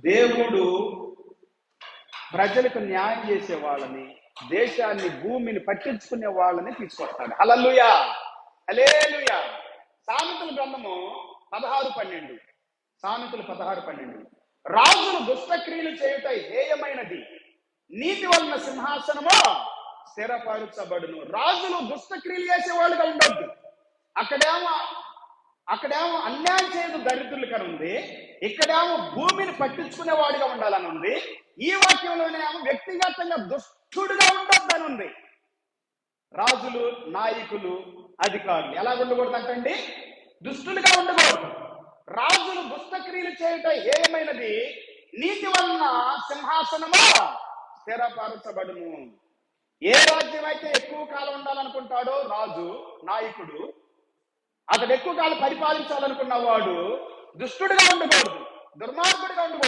దేవుడు ప్రజలకు న్యాయం చేసే వాళ్ళని, దేశాన్ని, భూమిని పట్టించుకునే వాళ్ళని తీసుకొస్తాడు. హల్లెలూయా, హల్లెలూయా. సామెతల గ్రంథము 16:12. సామెతలు 16:12. రాజులు దుష్టక్రియలు చేయుట హేయమైనది, నీతి వలన సింహాసనము స్థిరపరచబడును. రాజులు దుష్టక్రియలు చేసేవాళ్ళుగా ఉండొద్దు. అక్కడేమో అన్యాయం చేయదు దరిద్రులకని ఉంది, ఇక్కడేమో భూమిని పట్టించుకునే వాడిగా ఉండాలని ఉంది. ఈ వాక్యంలోనేమో వ్యక్తిగతంగా దుష్టుడుగా ఉండొద్దని ఉంది. రాజులు, నాయకులు, అధికారులు ఎలా ఉండకూడదు అంటండి? దుష్టులుగా ఉండకూడదు. రాజులు దుష్టక్రియలు చేయుట ఏమైనది, నీతి వలన సింహాసనము స్థిరపరచబడును. ఏ రాజ్యం అయితే ఎక్కువ కాలం ఉండాలనుకుంటాడో రాజు, నాయకుడు, అతడు ఎక్కువ కాలం పరిపాలించాలనుకున్న వాడు దుష్టుడుగా ఉండకూడదు, దుర్మార్గుడిగా ఉండకూడదు.